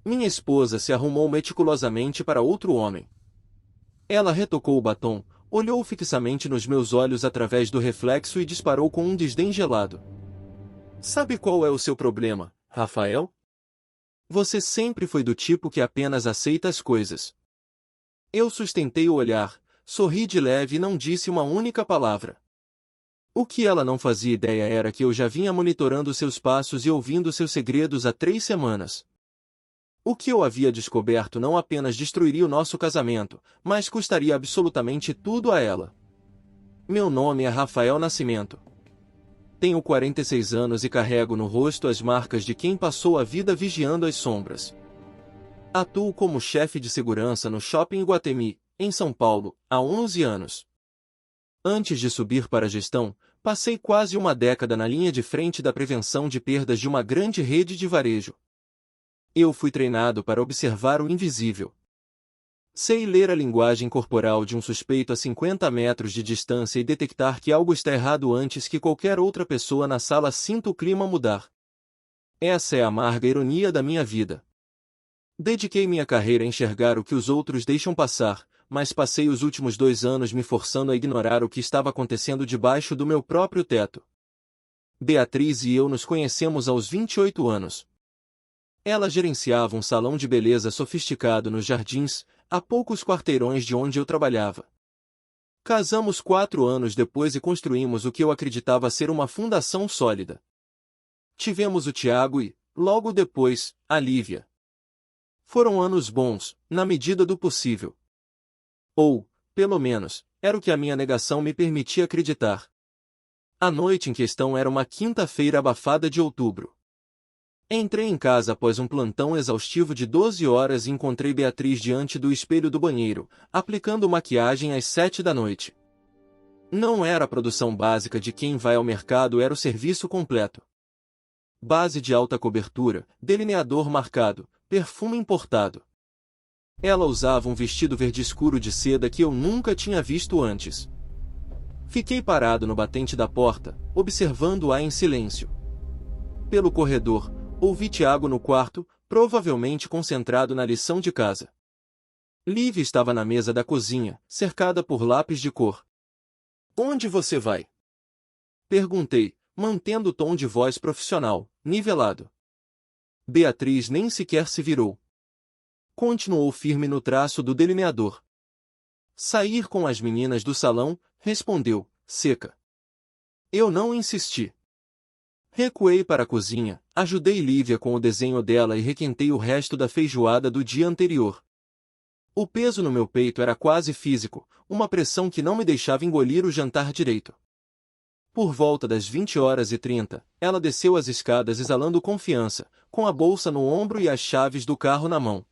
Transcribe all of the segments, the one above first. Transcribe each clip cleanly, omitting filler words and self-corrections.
Minha esposa se arrumou meticulosamente para outro homem. Ela retocou o batom, olhou fixamente nos meus olhos através do reflexo e disparou com um desdém gelado. Sabe qual é o seu problema, Rafael? Você sempre foi do tipo que apenas aceita as coisas. Eu sustentei o olhar, sorri de leve e não disse uma única palavra. O que ela não fazia ideia era que eu já vinha monitorando seus passos e ouvindo seus segredos há 3 semanas. O que eu havia descoberto não apenas destruiria o nosso casamento, mas custaria absolutamente tudo a ela. Meu nome é Rafael Nascimento. Tenho 46 anos e carrego no rosto as marcas de quem passou a vida vigiando as sombras. Atuo como chefe de segurança no Shopping Iguatemi, em São Paulo, há 11 anos. Antes de subir para a gestão, passei quase uma década na linha de frente da prevenção de perdas de uma grande rede de varejo. Eu fui treinado para observar o invisível. Sei ler a linguagem corporal de um suspeito a 50 metros de distância e detectar que algo está errado antes que qualquer outra pessoa na sala sinta o clima mudar. Essa é a amarga ironia da minha vida. Dediquei minha carreira a enxergar o que os outros deixam passar, mas passei os últimos 2 anos me forçando a ignorar o que estava acontecendo debaixo do meu próprio teto. Beatriz e eu nos conhecemos aos 28 anos. Ela gerenciava um salão de beleza sofisticado nos Jardins, a poucos quarteirões de onde eu trabalhava. Casamos 4 anos depois e construímos o que eu acreditava ser uma fundação sólida. Tivemos o Tiago e, logo depois, a Lívia. Foram anos bons, na medida do possível. Ou, pelo menos, era o que a minha negação me permitia acreditar. A noite em questão era uma quinta-feira abafada de outubro. Entrei em casa após um plantão exaustivo de 12 horas e encontrei Beatriz diante do espelho do banheiro, aplicando maquiagem às 7 da noite. Não era a produção básica de quem vai ao mercado, era o serviço completo. Base de alta cobertura, delineador marcado, perfume importado. Ela usava um vestido verde escuro de seda que eu nunca tinha visto antes. Fiquei parado no batente da porta, observando-a em silêncio. Pelo corredor, ouvi Tiago no quarto, provavelmente concentrado na lição de casa. Lívia estava na mesa da cozinha, cercada por lápis de cor. "Onde você vai?" perguntei, mantendo o tom de voz profissional, nivelado. Beatriz nem sequer se virou. Continuou firme no traço do delineador. "Sair com as meninas do salão", respondeu, seca. Eu não insisti. Recuei para a cozinha, ajudei Lívia com o desenho dela e requentei o resto da feijoada do dia anterior. O peso no meu peito era quase físico, uma pressão que não me deixava engolir o jantar direito. Por volta das 20h30, ela desceu as escadas exalando confiança, com a bolsa no ombro e as chaves do carro na mão.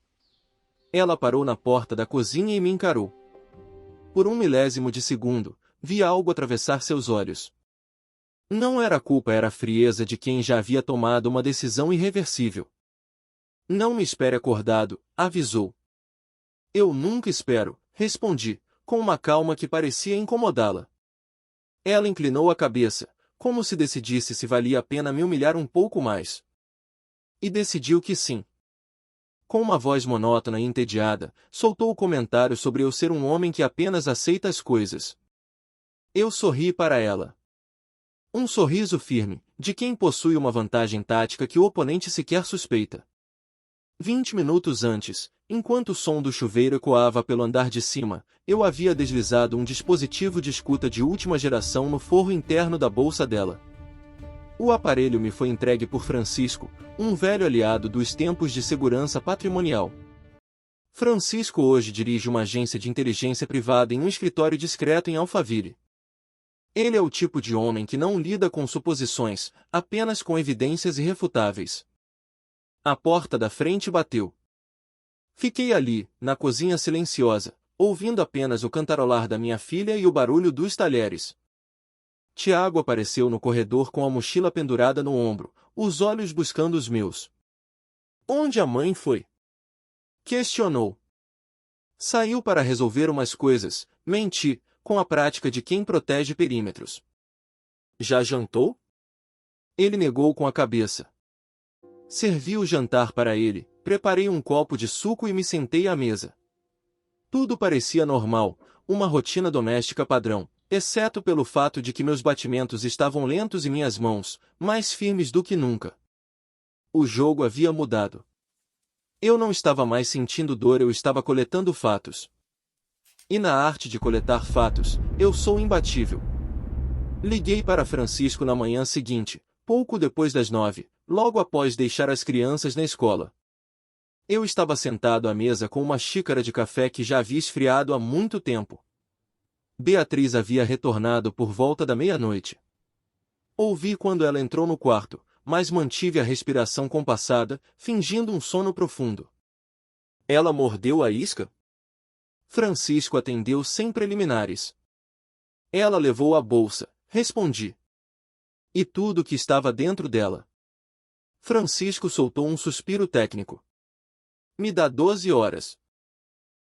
Ela parou na porta da cozinha e me encarou. Por um milésimo de segundo, vi algo atravessar seus olhos. Não era culpa, era a frieza de quem já havia tomado uma decisão irreversível. "Não me espere acordado", avisou. "Eu nunca espero", respondi, com uma calma que parecia incomodá-la. Ela inclinou a cabeça, como se decidisse se valia a pena me humilhar um pouco mais. E decidiu que sim. Com uma voz monótona e entediada, soltou o comentário sobre eu ser um homem que apenas aceita as coisas. Eu sorri para ela. Um sorriso firme, de quem possui uma vantagem tática que o oponente sequer suspeita. 20 minutos antes, enquanto o som do chuveiro ecoava pelo andar de cima, eu havia deslizado um dispositivo de escuta de última geração no forro interno da bolsa dela. O aparelho me foi entregue por Francisco, um velho aliado dos tempos de segurança patrimonial. Francisco hoje dirige uma agência de inteligência privada em um escritório discreto em Alphaville. Ele é o tipo de homem que não lida com suposições, apenas com evidências irrefutáveis. A porta da frente bateu. Fiquei ali, na cozinha silenciosa, ouvindo apenas o cantarolar da minha filha e o barulho dos talheres. Tiago apareceu no corredor com a mochila pendurada no ombro, os olhos buscando os meus. "Onde a mãe foi?" questionou. "Saiu para resolver umas coisas", menti, com a prática de quem protege perímetros. "Já jantou?" Ele negou com a cabeça. Servi o jantar para ele, preparei um copo de suco e me sentei à mesa. Tudo parecia normal, uma rotina doméstica padrão, exceto pelo fato de que meus batimentos estavam lentos e minhas mãos, mais firmes do que nunca. O jogo havia mudado. Eu não estava mais sentindo dor, eu estava coletando fatos. E na arte de coletar fatos, eu sou imbatível. Liguei para Francisco na manhã seguinte, pouco depois das 9, logo após deixar as crianças na escola. Eu estava sentado à mesa com uma xícara de café que já havia esfriado há muito tempo. Beatriz havia retornado por volta da meia-noite. Ouvi quando ela entrou no quarto, mas mantive a respiração compassada, fingindo um sono profundo. Ela mordeu a isca? Francisco atendeu sem preliminares. Ela levou a bolsa, respondi. E tudo que estava dentro dela. Francisco soltou um suspiro técnico. Me dá 12 horas.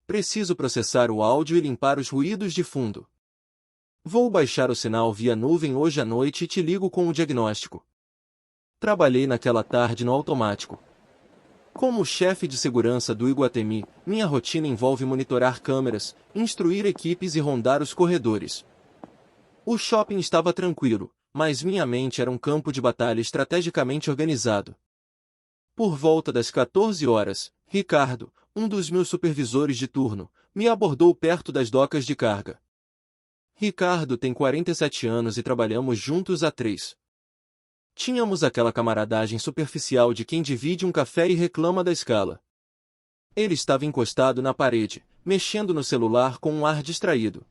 Preciso processar o áudio e limpar os ruídos de fundo. Vou baixar o sinal via nuvem hoje à noite e te ligo com o diagnóstico. Trabalhei naquela tarde no automático. Como chefe de segurança do Iguatemi, minha rotina envolve monitorar câmeras, instruir equipes e rondar os corredores. O shopping estava tranquilo, mas minha mente era um campo de batalha estrategicamente organizado. Por volta das 14 horas, Ricardo, um dos meus supervisores de turno, me abordou perto das docas de carga. Ricardo tem 47 anos e trabalhamos juntos há 3. Tínhamos aquela camaradagem superficial de quem divide um café e reclama da escala. Ele estava encostado na parede, mexendo no celular com um ar distraído.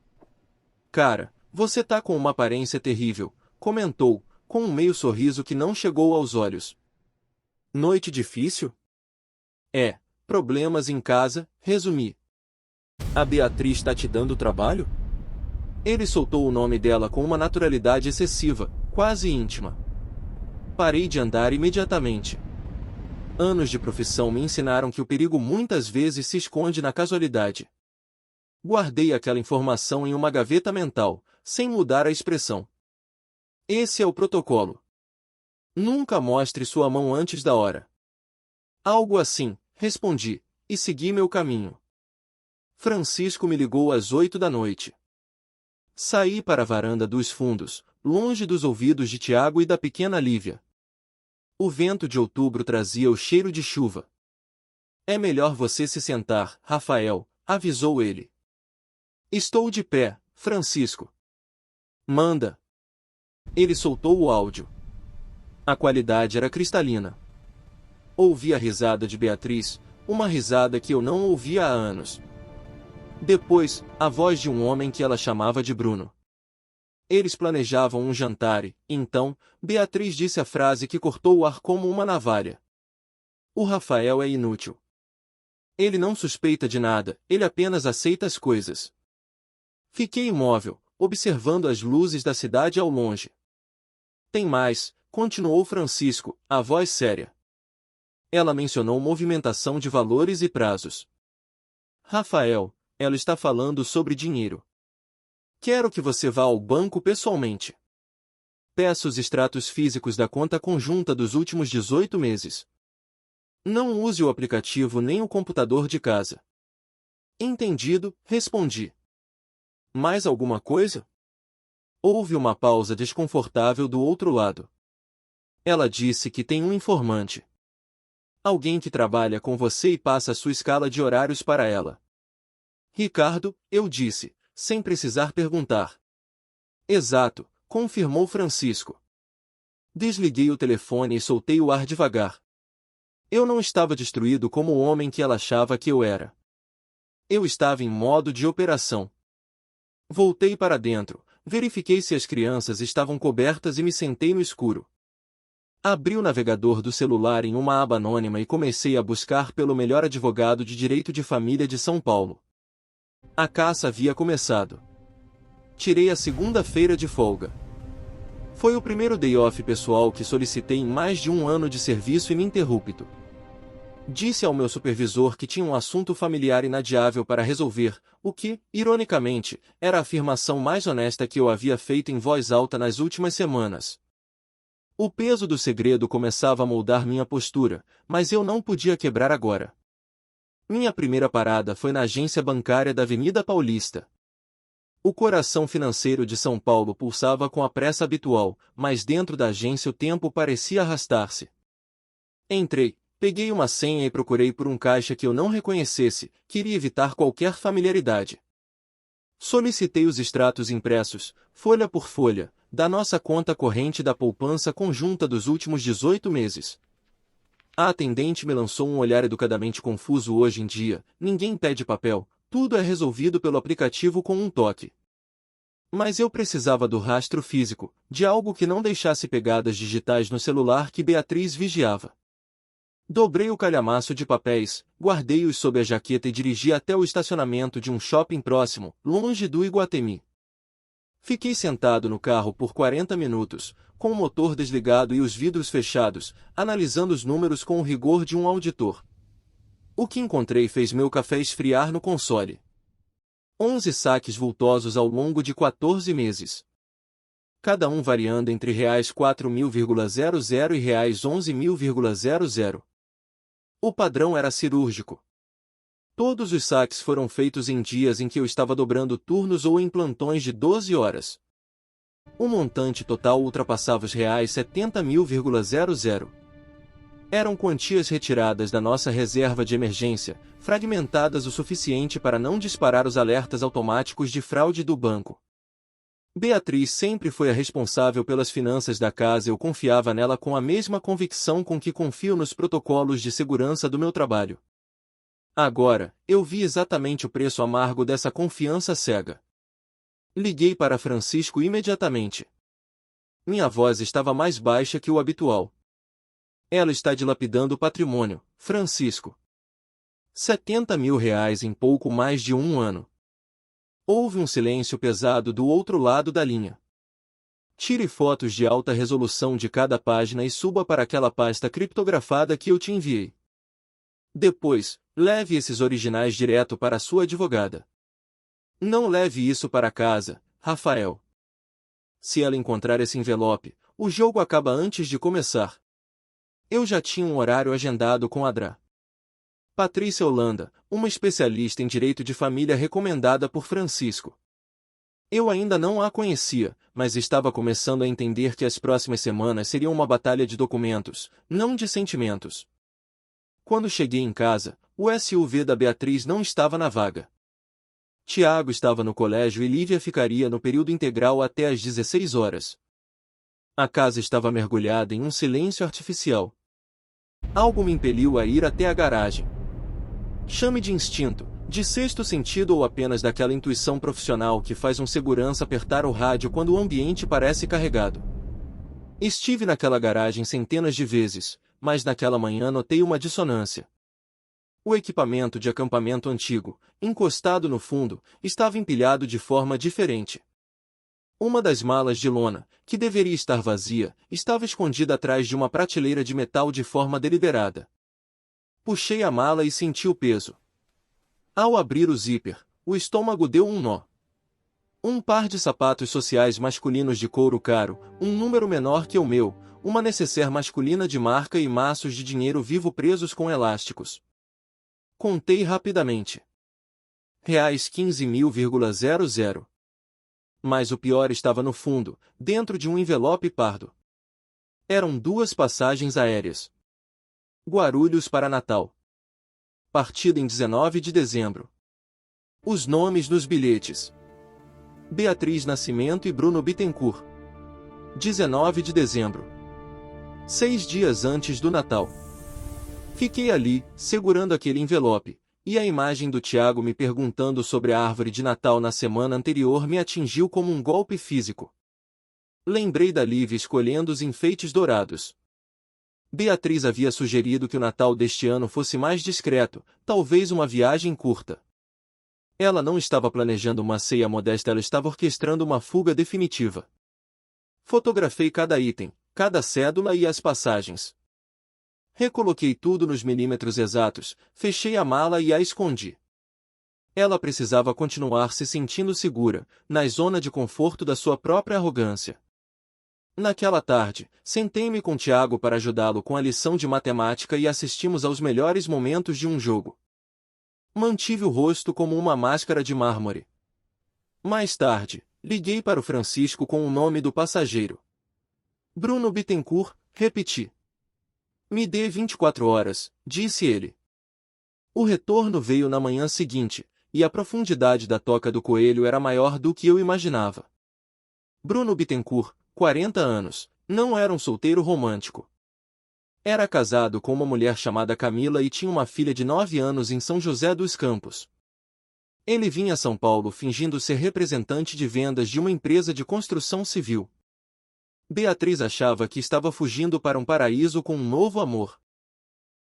Cara, você tá com uma aparência terrível, comentou, com um meio sorriso que não chegou aos olhos. Noite difícil? É, problemas em casa, resumi. A Beatriz está te dando trabalho? Ele soltou o nome dela com uma naturalidade excessiva, quase íntima. Parei de andar imediatamente. Anos de profissão me ensinaram que o perigo muitas vezes se esconde na casualidade. Guardei aquela informação em uma gaveta mental, sem mudar a expressão. Esse é o protocolo. Nunca mostre sua mão antes da hora. Algo assim, respondi, e segui meu caminho. Francisco me ligou às 8 da noite. Saí para a varanda dos fundos, longe dos ouvidos de Tiago e da pequena Lívia. O vento de outubro trazia o cheiro de chuva. É melhor você se sentar, Rafael, avisou ele. Estou de pé, Francisco. Manda. Ele soltou o áudio. A qualidade era cristalina. Ouvi a risada de Beatriz, uma risada que eu não ouvia há anos. Depois, a voz de um homem que ela chamava de Bruno. Eles planejavam um jantar e, então, Beatriz disse a frase que cortou o ar como uma navalha. O Rafael é inútil. Ele não suspeita de nada, ele apenas aceita as coisas. Fiquei imóvel, observando as luzes da cidade ao longe. Tem mais, continuou Francisco, a voz séria. Ela mencionou movimentação de valores e prazos. Rafael, ela está falando sobre dinheiro. Quero que você vá ao banco pessoalmente. Peço os extratos físicos da conta conjunta dos últimos 18 meses. Não use o aplicativo nem o computador de casa. Entendido, respondi. Mais alguma coisa? Houve uma pausa desconfortável do outro lado. Ela disse que tem um informante. Alguém que trabalha com você e passa a sua escala de horários para ela. Ricardo, eu disse, sem precisar perguntar. Exato, confirmou Francisco. Desliguei o telefone e soltei o ar devagar. Eu não estava destruído como o homem que ela achava que eu era. Eu estava em modo de operação. Voltei para dentro, verifiquei se as crianças estavam cobertas e me sentei no escuro. Abri o navegador do celular em uma aba anônima e comecei a buscar pelo melhor advogado de direito de família de São Paulo. A caça havia começado. Tirei a segunda-feira de folga. Foi o primeiro day off pessoal que solicitei em mais de um ano de serviço ininterrupto. Disse ao meu supervisor que tinha um assunto familiar inadiável para resolver, o que, ironicamente, era a afirmação mais honesta que eu havia feito em voz alta nas últimas semanas. O peso do segredo começava a moldar minha postura, mas eu não podia quebrar agora. Minha primeira parada foi na agência bancária da Avenida Paulista. O coração financeiro de São Paulo pulsava com a pressa habitual, mas dentro da agência o tempo parecia arrastar-se. Entrei, peguei uma senha e procurei por um caixa que eu não reconhecesse, queria evitar qualquer familiaridade. Solicitei os extratos impressos, folha por folha, da nossa conta corrente da poupança conjunta dos últimos 18 meses. A atendente me lançou um olhar educadamente confuso. Hoje em dia, ninguém pede papel, tudo é resolvido pelo aplicativo com um toque. Mas eu precisava do rastro físico, de algo que não deixasse pegadas digitais no celular que Beatriz vigiava. Dobrei o calhamaço de papéis, guardei-os sob a jaqueta e dirigi até o estacionamento de um shopping próximo, longe do Iguatemi. Fiquei sentado no carro por 40 minutos, com o motor desligado e os vidros fechados, analisando os números com o rigor de um auditor. O que encontrei fez meu café esfriar no console. 11 saques vultosos ao longo de 14 meses. Cada um variando entre R$4.000,00 e R$11.000,00. O padrão era cirúrgico. Todos os saques foram feitos em dias em que eu estava dobrando turnos ou em plantões de 12 horas. O montante total ultrapassava os R$70.000,00. Eram quantias retiradas da nossa reserva de emergência, fragmentadas o suficiente para não disparar os alertas automáticos de fraude do banco. Beatriz sempre foi a responsável pelas finanças da casa e eu confiava nela com a mesma convicção com que confio nos protocolos de segurança do meu trabalho. Agora, eu vi exatamente o preço amargo dessa confiança cega. Liguei para Francisco imediatamente. Minha voz estava mais baixa que o habitual. Ela está dilapidando o patrimônio, Francisco. R$70.000 em pouco mais de um ano. Houve um silêncio pesado do outro lado da linha. Tire fotos de alta resolução de cada página e suba para aquela pasta criptografada que eu te enviei. Depois, leve esses originais direto para a sua advogada. Não leve isso para casa, Rafael. Se ela encontrar esse envelope, o jogo acaba antes de começar. Eu já tinha um horário agendado com a Dra. Patrícia Holanda, uma especialista em direito de família recomendada por Francisco. Eu ainda não a conhecia, mas estava começando a entender que as próximas semanas seriam uma batalha de documentos, não de sentimentos. Quando cheguei em casa, o SUV da Beatriz não estava na vaga. Tiago estava no colégio e Lívia ficaria no período integral até às 16 horas. A casa estava mergulhada em um silêncio artificial. Algo me impeliu a ir até a garagem. Chame de instinto, de sexto sentido ou apenas daquela intuição profissional que faz um segurança apertar o rádio quando o ambiente parece carregado. Estive naquela garagem centenas de vezes, mas naquela manhã notei uma dissonância. O equipamento de acampamento antigo, encostado no fundo, estava empilhado de forma diferente. Uma das malas de lona, que deveria estar vazia, estava escondida atrás de uma prateleira de metal de forma deliberada. Puxei a mala e senti o peso. Ao abrir o zíper, o estômago deu um nó. Um par de sapatos sociais masculinos de couro caro, um número menor que o meu, uma nécessaire masculina de marca e maços de dinheiro vivo presos com elásticos. Contei rapidamente. R$15.000,00. Mas o pior estava no fundo, dentro de um envelope pardo. Eram 2 passagens aéreas. Guarulhos para Natal. Partida em 19 de dezembro. Os nomes nos bilhetes: Beatriz Nascimento e Bruno Bittencourt. 19 de dezembro. 6 dias antes do Natal. Fiquei ali, segurando aquele envelope, e a imagem do Tiago me perguntando sobre a árvore de Natal na semana anterior me atingiu como um golpe físico. Lembrei da Lívia escolhendo os enfeites dourados. Beatriz havia sugerido que o Natal deste ano fosse mais discreto, talvez uma viagem curta. Ela não estava planejando uma ceia modesta, ela estava orquestrando uma fuga definitiva. Fotografei cada item, cada cédula e as passagens. Recoloquei tudo nos milímetros exatos, fechei a mala e a escondi. Ela precisava continuar se sentindo segura, na zona de conforto da sua própria arrogância. Naquela tarde, sentei-me com Tiago para ajudá-lo com a lição de matemática e assistimos aos melhores momentos de um jogo. Mantive o rosto como uma máscara de mármore. Mais tarde, liguei para o Francisco com o nome do passageiro. Bruno Bittencourt, repeti. Me dê 24 horas, disse ele. O retorno veio na manhã seguinte, e a profundidade da toca do coelho era maior do que eu imaginava. Bruno Bittencourt, 40 anos, não era um solteiro romântico. Era casado com uma mulher chamada Camila e tinha uma filha de 9 anos em São José dos Campos. Ele vinha a São Paulo fingindo ser representante de vendas de uma empresa de construção civil. Beatriz achava que estava fugindo para um paraíso com um novo amor.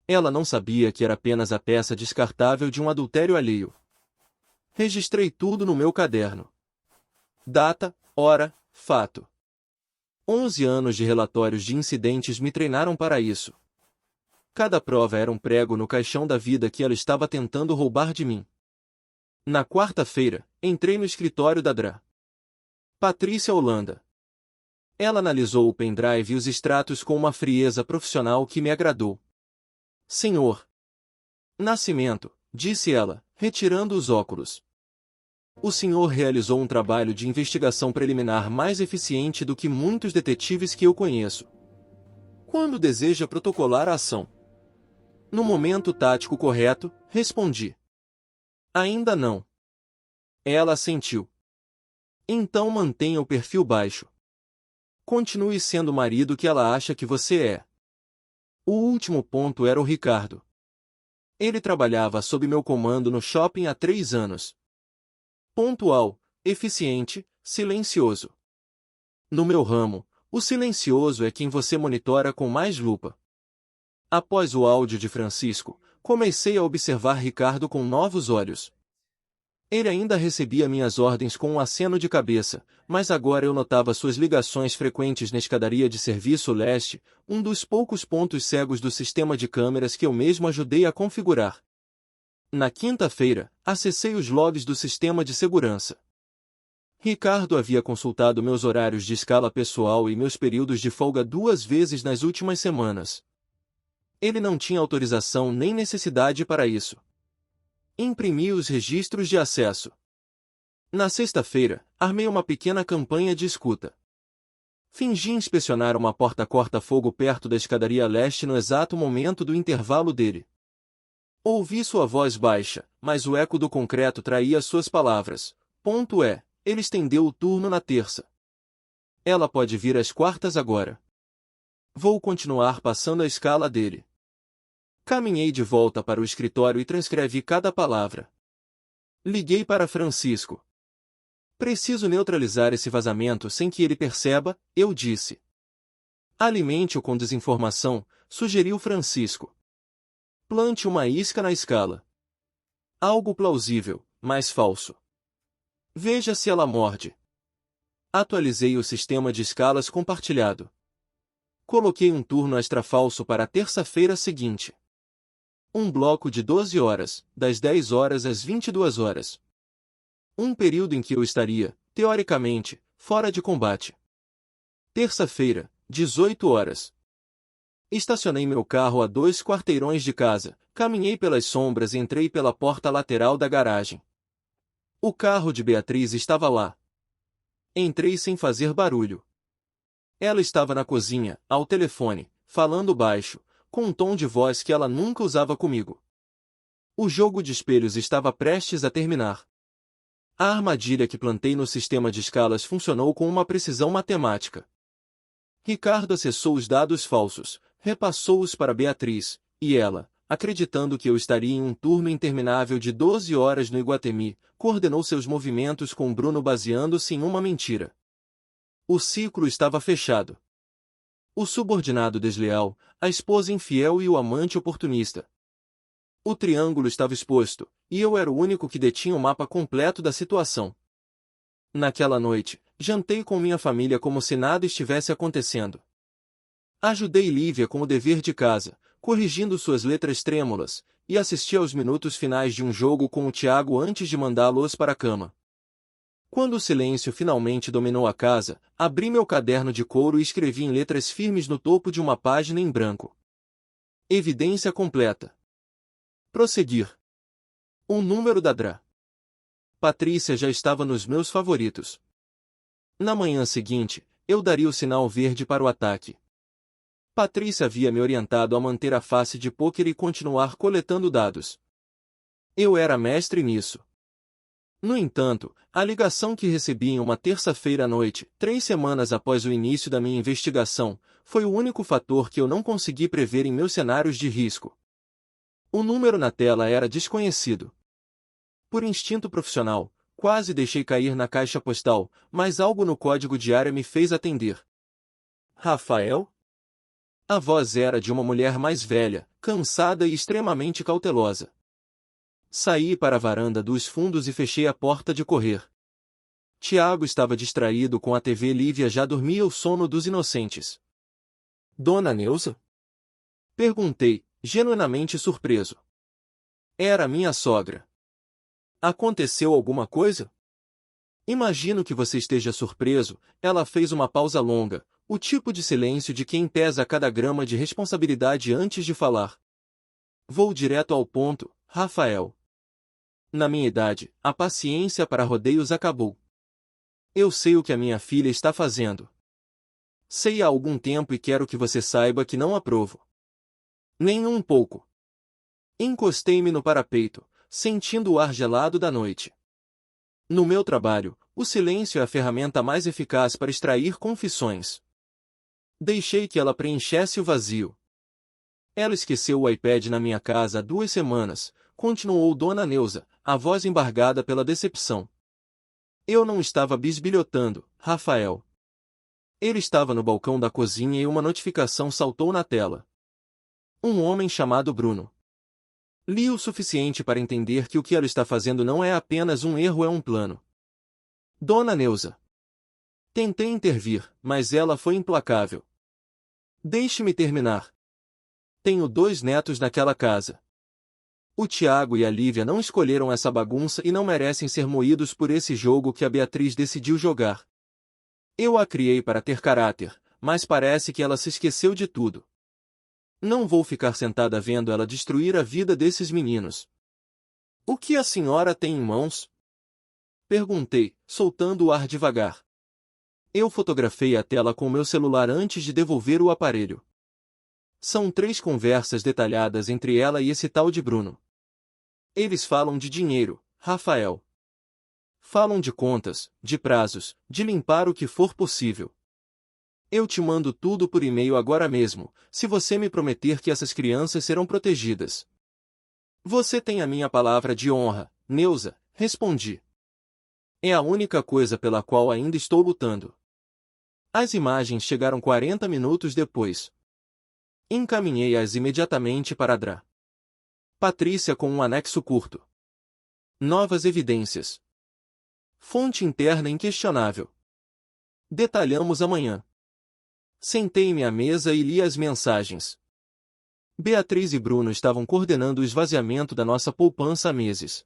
Ela não sabia que era apenas a peça descartável de um adultério alheio. Registrei tudo no meu caderno. Data, hora, fato. 11 anos de relatórios de incidentes me treinaram para isso. Cada prova era um prego no caixão da vida que ela estava tentando roubar de mim. Na quarta-feira, entrei no escritório da Dra. Patrícia Holanda. Ela analisou o pendrive e os extratos com uma frieza profissional que me agradou. Senhor Nascimento, disse ela, retirando os óculos. O senhor realizou um trabalho de investigação preliminar mais eficiente do que muitos detetives que eu conheço. Quando deseja protocolar a ação? No momento tático correto, respondi. Ainda não. Ela assentiu. Então mantenha o perfil baixo. Continue sendo o marido que ela acha que você é. O último ponto era o Ricardo. Ele trabalhava sob meu comando no shopping há 3 anos. Pontual, eficiente, silencioso. No meu ramo, o silencioso é quem você monitora com mais lupa. Após o áudio de Francisco, comecei a observar Ricardo com novos olhos. Ele ainda recebia minhas ordens com um aceno de cabeça, mas agora eu notava suas ligações frequentes na escadaria de serviço leste, um dos poucos pontos cegos do sistema de câmeras que eu mesmo ajudei a configurar. Na quinta-feira, acessei os logs do sistema de segurança. Ricardo havia consultado meus horários de escala pessoal e meus períodos de folga 2 vezes nas últimas semanas. Ele não tinha autorização nem necessidade para isso. Imprimi os registros de acesso. Na sexta-feira, armei uma pequena campanha de escuta. Fingi inspecionar uma porta corta-fogo perto da escadaria leste no exato momento do intervalo dele. Ouvi sua voz baixa, mas o eco do concreto traía suas palavras. Ponto é, ele estendeu o turno na terça. Ela pode vir às quartas agora. Vou continuar passando a escala dele. Caminhei de volta para o escritório e transcrevi cada palavra. Liguei para Francisco. Preciso neutralizar esse vazamento sem que ele perceba, eu disse. Alimente-o com desinformação, sugeriu Francisco. Plante uma isca na escala. Algo plausível, mas falso. Veja se ela morde. Atualizei o sistema de escalas compartilhado. Coloquei um turno extra falso para a terça-feira seguinte. Um bloco de 12 horas, das 10 horas às 22 horas. Um período em que eu estaria, teoricamente, fora de combate. Terça-feira, 18 horas. Estacionei meu carro a 2 quarteirões de casa, caminhei pelas sombras e entrei pela porta lateral da garagem. O carro de Beatriz estava lá. Entrei sem fazer barulho. Ela estava na cozinha, ao telefone, falando baixo, com um tom de voz que ela nunca usava comigo. O jogo de espelhos estava prestes a terminar. A armadilha que plantei no sistema de escalas funcionou com uma precisão matemática. Ricardo acessou os dados falsos, repassou-os para Beatriz, e ela, acreditando que eu estaria em um turno interminável de 12 horas no Iguatemi, coordenou seus movimentos com Bruno baseando-se em uma mentira. O ciclo estava fechado. O subordinado desleal, a esposa infiel e o amante oportunista. O triângulo estava exposto, e eu era o único que detinha o mapa completo da situação. Naquela noite, jantei com minha família como se nada estivesse acontecendo. Ajudei Lívia com o dever de casa, corrigindo suas letras trêmulas, e assisti aos minutos finais de um jogo com o Tiago antes de mandá-los para a cama. Quando o silêncio finalmente dominou a casa, abri meu caderno de couro e escrevi em letras firmes no topo de uma página em branco. Evidência completa. Prosseguir. O número da Dra. Patrícia já estava nos meus favoritos. Na manhã seguinte, eu daria o sinal verde para o ataque. Patrícia havia me orientado a manter a face de pôquer e continuar coletando dados. Eu era mestre nisso. No entanto, a ligação que recebi em uma terça-feira à noite, 3 semanas após o início da minha investigação, foi o único fator que eu não consegui prever em meus cenários de risco. O número na tela era desconhecido. Por instinto profissional, quase deixei cair na caixa postal, mas algo no código de área me fez atender. Rafael? A voz era de uma mulher mais velha, cansada e extremamente cautelosa. Saí para a varanda dos fundos e fechei a porta de correr. Tiago estava distraído com a TV. Lívia já dormia o sono dos inocentes. Dona Neuza? Perguntei, genuinamente surpreso. Era minha sogra. Aconteceu alguma coisa? Imagino que você esteja surpreso. Ela fez uma pausa longa, o tipo de silêncio de quem pesa cada grama de responsabilidade antes de falar. Vou direto ao ponto, Rafael. Na minha idade, a paciência para rodeios acabou. Eu sei o que a minha filha está fazendo. Sei há algum tempo e quero que você saiba que não aprovo. Nem um pouco. Encostei-me no parapeito, sentindo o ar gelado da noite. No meu trabalho, o silêncio é a ferramenta mais eficaz para extrair confissões. Deixei que ela preenchesse o vazio. Ela esqueceu o iPad na minha casa há 2 semanas, continuou Dona Neuza, a voz embargada pela decepção. Eu não estava bisbilhotando, Rafael. Ele estava no balcão da cozinha e uma notificação saltou na tela. Um homem chamado Bruno. Li o suficiente para entender que o que ela está fazendo não é apenas um erro, é um plano. Dona Neuza. Tentei intervir, mas ela foi implacável. Deixe-me terminar. Tenho 2 netos naquela casa. O Tiago e a Lívia não escolheram essa bagunça e não merecem ser moídos por esse jogo que a Beatriz decidiu jogar. Eu a criei para ter caráter, mas parece que ela se esqueceu de tudo. Não vou ficar sentada vendo ela destruir a vida desses meninos. O que a senhora tem em mãos? Perguntei, soltando o ar devagar. Eu fotografei a tela com meu celular antes de devolver o aparelho. São 3 conversas detalhadas entre ela e esse tal de Bruno. Eles falam de dinheiro, Rafael. Falam de contas, de prazos, de limpar o que for possível. Eu te mando tudo por e-mail agora mesmo, se você me prometer que essas crianças serão protegidas. Você tem a minha palavra de honra, Neuza, respondi. É a única coisa pela qual ainda estou lutando. As imagens chegaram 40 minutos depois. Encaminhei-as imediatamente para a Dra. Patrícia com um anexo curto. Novas evidências. Fonte interna inquestionável. Detalhamos amanhã. Sentei-me à mesa e li as mensagens. Beatriz e Bruno estavam coordenando o esvaziamento da nossa poupança há meses.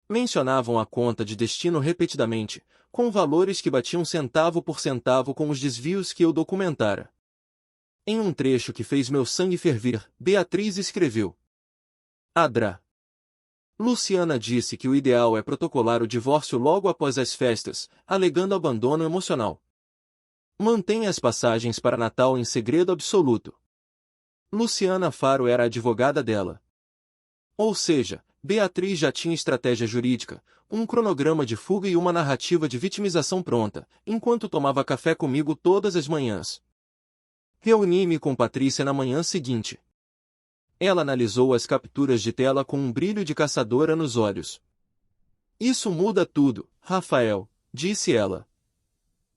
Mencionavam a conta de destino repetidamente, com valores que batiam centavo por centavo com os desvios que eu documentara. Em um trecho que fez meu sangue ferver, Beatriz escreveu: A Dra. Luciana disse que o ideal é protocolar o divórcio logo após as festas, alegando abandono emocional. Mantenha as passagens para Natal em segredo absoluto. Luciana Faro era a advogada dela. Ou seja, Beatriz já tinha estratégia jurídica, um cronograma de fuga e uma narrativa de vitimização pronta, enquanto tomava café comigo todas as manhãs. Reuni-me com Patrícia na manhã seguinte. Ela analisou as capturas de tela com um brilho de caçadora nos olhos. Isso muda tudo, Rafael, disse ela.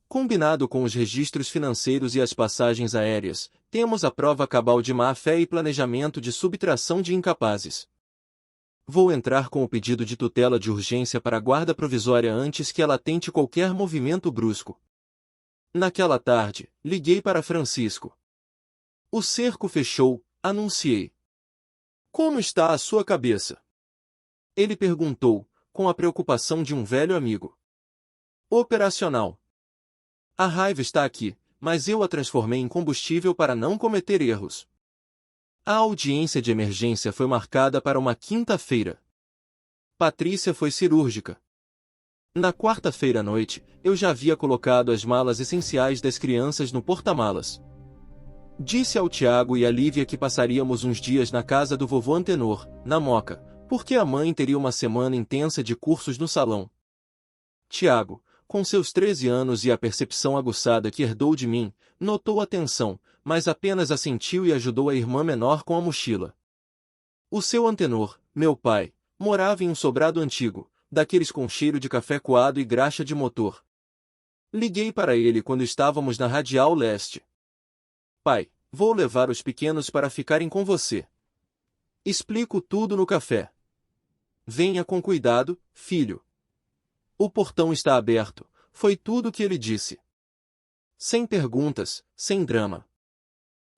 Combinado com os registros financeiros e as passagens aéreas, temos a prova cabal de má-fé e planejamento de subtração de incapazes. Vou entrar com o pedido de tutela de urgência para a guarda provisória antes que ela tente qualquer movimento brusco. Naquela tarde, liguei para Francisco. O cerco fechou, anunciei. Como está a sua cabeça? Ele perguntou, com a preocupação de um velho amigo. Operacional. A raiva está aqui, mas eu a transformei em combustível para não cometer erros. A audiência de emergência foi marcada para uma quinta-feira. Patrícia foi cirúrgica. Na quarta-feira à noite, eu já havia colocado as malas essenciais das crianças no porta-malas. Disse ao Tiago e à Lívia que passaríamos uns dias na casa do vovô Antenor, na Moca, porque a mãe teria uma semana intensa de cursos no salão. Tiago, com seus 13 anos e a percepção aguçada que herdou de mim, notou a tensão, mas apenas assentiu e ajudou a irmã menor com a mochila. O seu Antenor, meu pai, morava em um sobrado antigo, daqueles com cheiro de café coado e graxa de motor. Liguei para ele quando estávamos na Radial Leste. Pai, vou levar os pequenos para ficarem com você. Explico tudo no café. Venha com cuidado, filho. O portão está aberto, foi tudo o que ele disse. Sem perguntas, sem drama.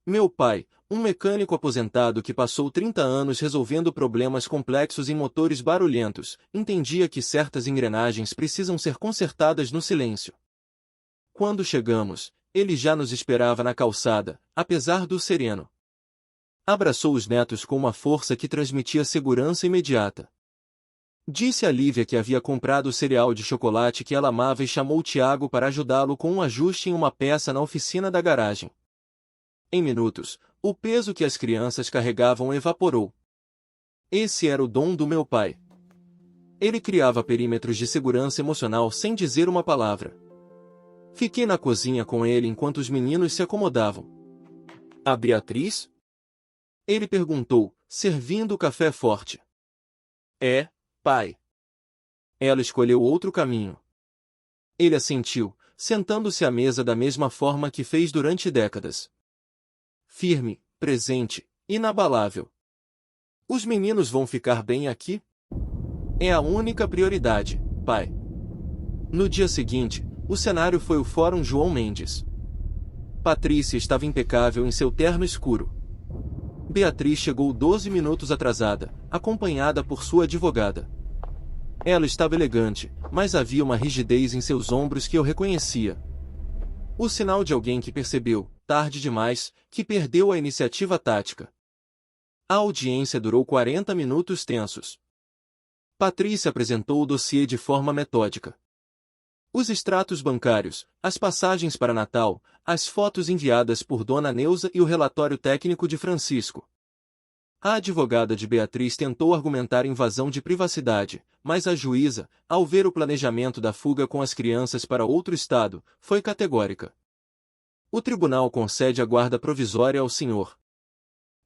Meu pai, um mecânico aposentado que passou 30 anos resolvendo problemas complexos em motores barulhentos, entendia que certas engrenagens precisam ser consertadas no silêncio. Quando chegamos, ele já nos esperava na calçada, apesar do sereno. Abraçou os netos com uma força que transmitia segurança imediata. Disse a Lívia que havia comprado o cereal de chocolate que ela amava e chamou Tiago para ajudá-lo com um ajuste em uma peça na oficina da garagem. Em minutos, o peso que as crianças carregavam evaporou. Esse era o dom do meu pai. Ele criava perímetros de segurança emocional sem dizer uma palavra. Fiquei na cozinha com ele enquanto os meninos se acomodavam. A Beatriz? Ele perguntou, servindo o café forte. É, pai. Ela escolheu outro caminho. Ele assentiu, sentando-se à mesa da mesma forma que fez durante décadas. Firme, presente, inabalável. Os meninos vão ficar bem aqui? É a única prioridade, pai. No dia seguinte, o cenário foi o Fórum João Mendes. Patrícia estava impecável em seu terno escuro. Beatriz chegou 12 minutos atrasada, acompanhada por sua advogada. Ela estava elegante, mas havia uma rigidez em seus ombros que eu reconhecia. O sinal de alguém que percebeu, tarde demais, que perdeu a iniciativa tática. A audiência durou 40 minutos tensos. Patrícia apresentou o dossiê de forma metódica. Os extratos bancários, as passagens para Natal, as fotos enviadas por Dona Neuza e o relatório técnico de Francisco. A advogada de Beatriz tentou argumentar invasão de privacidade, mas a juíza, ao ver o planejamento da fuga com as crianças para outro estado, foi categórica. O tribunal concede a guarda provisória ao Sr.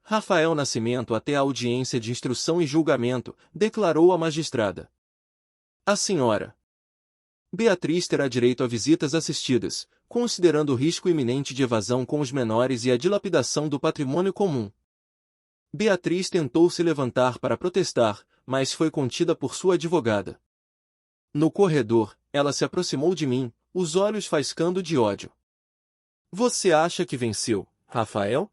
Rafael Nascimento até a audiência de instrução e julgamento, declarou a magistrada. A senhora Beatriz terá direito a visitas assistidas, considerando o risco iminente de evasão com os menores e a dilapidação do patrimônio comum. Beatriz tentou se levantar para protestar, mas foi contida por sua advogada. No corredor, ela se aproximou de mim, os olhos faiscando de ódio. Você acha que venceu, Rafael?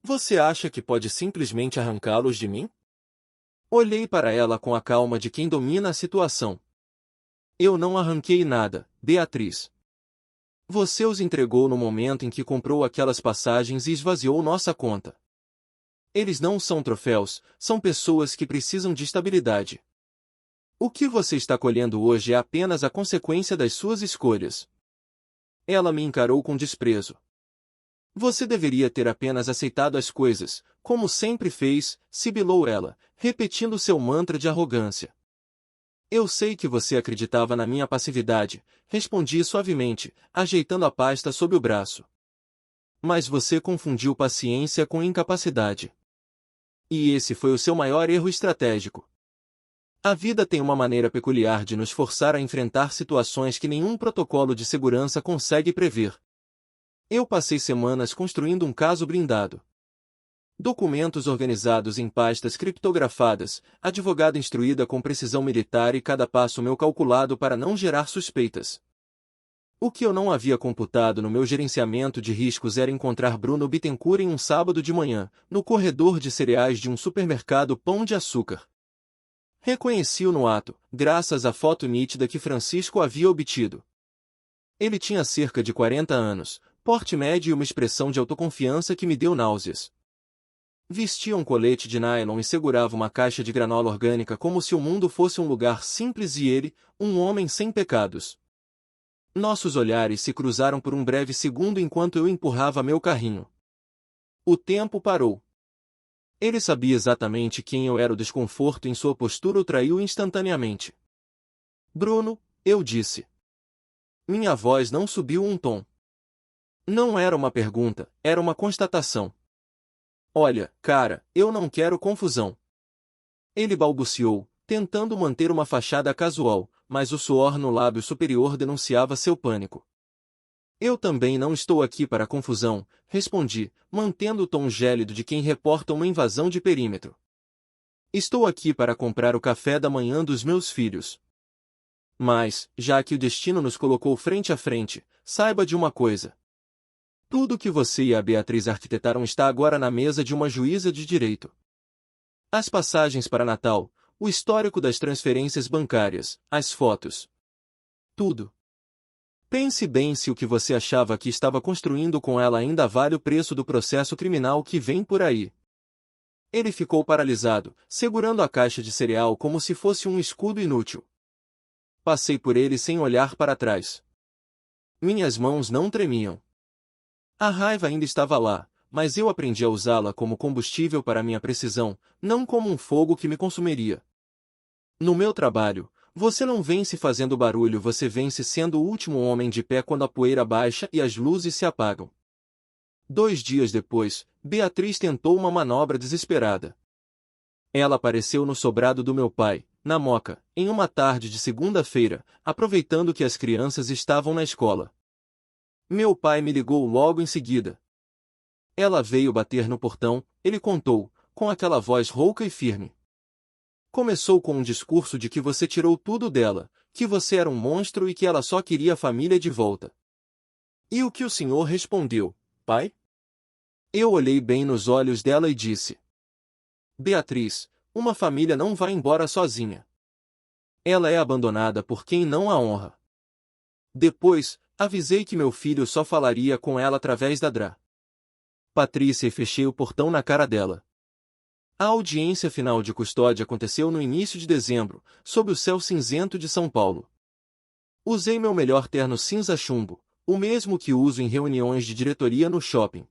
Você acha que pode simplesmente arrancá-los de mim? Olhei para ela com a calma de quem domina a situação. Eu não arranquei nada, Beatriz. Você os entregou no momento em que comprou aquelas passagens e esvaziou nossa conta. Eles não são troféus, são pessoas que precisam de estabilidade. O que você está colhendo hoje é apenas a consequência das suas escolhas. Ela me encarou com desprezo. Você deveria ter apenas aceitado as coisas, como sempre fez, sibilou ela, repetindo seu mantra de arrogância. Eu sei que você acreditava na minha passividade, respondi suavemente, ajeitando a pasta sob o braço. Mas você confundiu paciência com incapacidade. E esse foi o seu maior erro estratégico. A vida tem uma maneira peculiar de nos forçar a enfrentar situações que nenhum protocolo de segurança consegue prever. Eu passei semanas construindo um caso blindado. Documentos organizados em pastas criptografadas, advogada instruída com precisão militar e cada passo meu calculado para não gerar suspeitas. O que eu não havia computado no meu gerenciamento de riscos era encontrar Bruno Bittencourt em um sábado de manhã, no corredor de cereais de um supermercado Pão de Açúcar. Reconheci-o no ato, graças à foto nítida que Francisco havia obtido. Ele tinha cerca de 40 anos, porte médio e uma expressão de autoconfiança que me deu náuseas. Vestia um colete de nylon e segurava uma caixa de granola orgânica como se o mundo fosse um lugar simples e ele, um homem sem pecados. Nossos olhares se cruzaram por um breve segundo enquanto eu empurrava meu carrinho. O tempo parou. Ele sabia exatamente quem eu era. O desconforto em sua postura o traiu instantaneamente. Bruno, eu disse. Minha voz não subiu um tom. Não era uma pergunta, era uma constatação. Olha, cara, eu não quero confusão. Ele balbuciou, tentando manter uma fachada casual, mas o suor no lábio superior denunciava seu pânico. Eu também não estou aqui para confusão, respondi, mantendo o tom gélido de quem reporta uma invasão de perímetro. Estou aqui para comprar o café da manhã dos meus filhos. Mas, já que o destino nos colocou frente a frente, saiba de uma coisa. Tudo que você e a Beatriz arquitetaram está agora na mesa de uma juíza de direito. As passagens para Natal, o histórico das transferências bancárias, as fotos. Tudo. Pense bem se o que você achava que estava construindo com ela ainda vale o preço do processo criminal que vem por aí. Ele ficou paralisado, segurando a caixa de cereal como se fosse um escudo inútil. Passei por ele sem olhar para trás. Minhas mãos não tremiam. A raiva ainda estava lá, mas eu aprendi a usá-la como combustível para minha precisão, não como um fogo que me consumiria. No meu trabalho, você não vence fazendo barulho, você vence sendo o último homem de pé quando a poeira baixa e as luzes se apagam. 2 dias depois, Beatriz tentou uma manobra desesperada. Ela apareceu no sobrado do meu pai, na Moca, em uma tarde de segunda-feira, aproveitando que as crianças estavam na escola. Meu pai me ligou logo em seguida. Ela veio bater no portão, ele contou, com aquela voz rouca e firme. Começou com um discurso de que você tirou tudo dela, que você era um monstro e que ela só queria a família de volta. E o que o senhor respondeu, pai? Eu olhei bem nos olhos dela e disse. Beatriz, uma família não vai embora sozinha. Ela é abandonada por quem não a honra. Depois, avisei que meu filho só falaria com ela através da Dra. Patrícia e fechei o portão na cara dela. A audiência final de custódia aconteceu no início de dezembro, sob o céu cinzento de São Paulo. Usei meu melhor terno cinza chumbo, o mesmo que uso em reuniões de diretoria no shopping.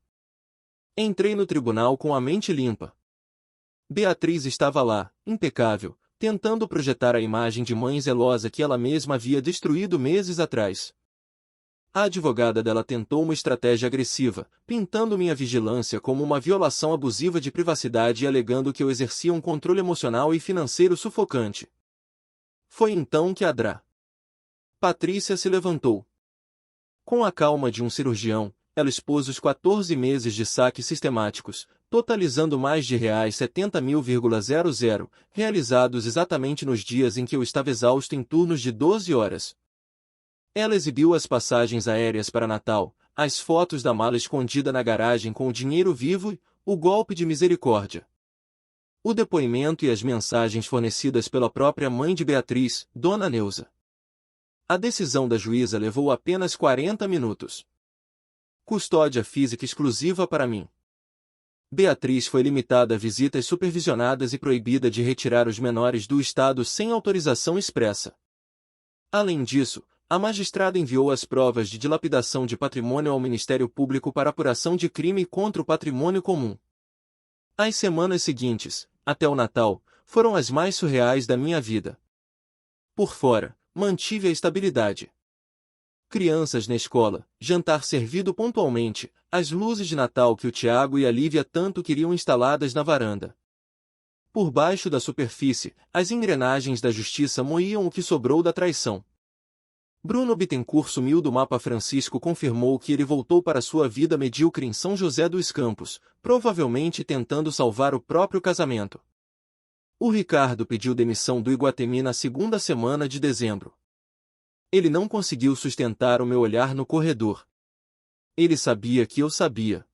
Entrei no tribunal com a mente limpa. Beatriz estava lá, impecável, tentando projetar a imagem de mãe zelosa que ela mesma havia destruído meses atrás. A advogada dela tentou uma estratégia agressiva, pintando minha vigilância como uma violação abusiva de privacidade e alegando que eu exercia um controle emocional e financeiro sufocante. Foi então que a Dra. Patrícia se levantou. Com a calma de um cirurgião, ela expôs os 14 meses de saques sistemáticos, totalizando mais de R$70.000, realizados exatamente nos dias em que eu estava exausto em turnos de 12 horas. Ela exibiu as passagens aéreas para Natal, as fotos da mala escondida na garagem com o dinheiro vivo e o golpe de misericórdia. O depoimento e as mensagens fornecidas pela própria mãe de Beatriz, Dona Neuza. A decisão da juíza levou apenas 40 minutos. Custódia física exclusiva para mim. Beatriz foi limitada a visitas supervisionadas e proibida de retirar os menores do estado sem autorização expressa. Além disso, a magistrada enviou as provas de dilapidação de patrimônio ao Ministério Público para apuração de crime contra o patrimônio comum. As semanas seguintes, até o Natal, foram as mais surreais da minha vida. Por fora, mantive a estabilidade. Crianças na escola, jantar servido pontualmente, as luzes de Natal que o Tiago e a Lívia tanto queriam instaladas na varanda. Por baixo da superfície, as engrenagens da justiça moíam o que sobrou da traição. Bruno Bittencourt sumiu do mapa. Francisco confirmou que ele voltou para sua vida medíocre em São José dos Campos, provavelmente tentando salvar o próprio casamento. O Ricardo pediu demissão do Iguatemi na segunda semana de dezembro. Ele não conseguiu sustentar o meu olhar no corredor. Ele sabia que eu sabia.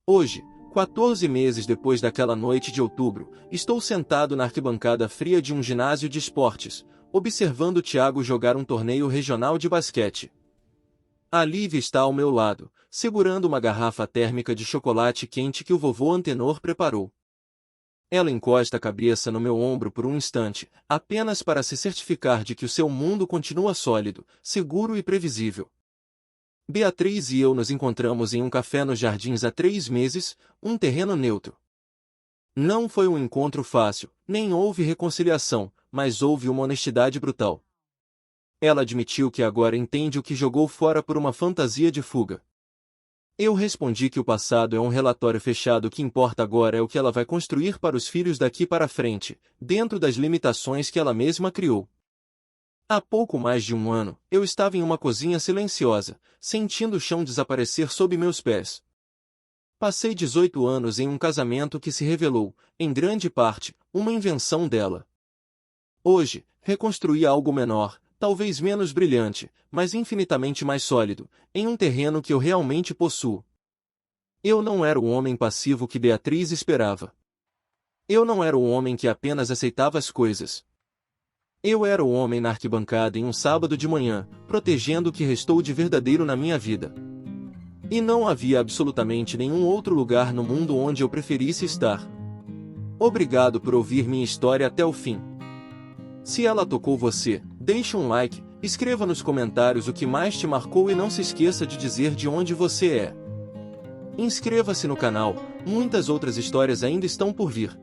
Hoje, 14 meses depois daquela noite de outubro, estou sentado na arquibancada fria de um ginásio de esportes, observando Thiago jogar um torneio regional de basquete. A Lívia está ao meu lado, segurando uma garrafa térmica de chocolate quente que o vovô Antenor preparou. Ela encosta a cabeça no meu ombro por um instante, apenas para se certificar de que o seu mundo continua sólido, seguro e previsível. Beatriz e eu nos encontramos em um café nos Jardins há 3 meses, um terreno neutro. Não foi um encontro fácil, nem houve reconciliação, mas houve uma honestidade brutal. Ela admitiu que agora entende o que jogou fora por uma fantasia de fuga. Eu respondi que o passado é um relatório fechado, o que importa agora é o que ela vai construir para os filhos daqui para frente, dentro das limitações que ela mesma criou. Há pouco mais de um ano, eu estava em uma cozinha silenciosa, sentindo o chão desaparecer sob meus pés. Passei 18 anos em um casamento que se revelou, em grande parte, uma invenção dela. Hoje, reconstruí algo menor, talvez menos brilhante, mas infinitamente mais sólido, em um terreno que eu realmente possuo. Eu não era o homem passivo que Beatriz esperava. Eu não era o homem que apenas aceitava as coisas. Eu era o homem na arquibancada em um sábado de manhã, protegendo o que restou de verdadeiro na minha vida. E não havia absolutamente nenhum outro lugar no mundo onde eu preferisse estar. Obrigado por ouvir minha história até o fim. Se ela tocou você, deixe um like, escreva nos comentários o que mais te marcou e não se esqueça de dizer de onde você é. Inscreva-se no canal, muitas outras histórias ainda estão por vir.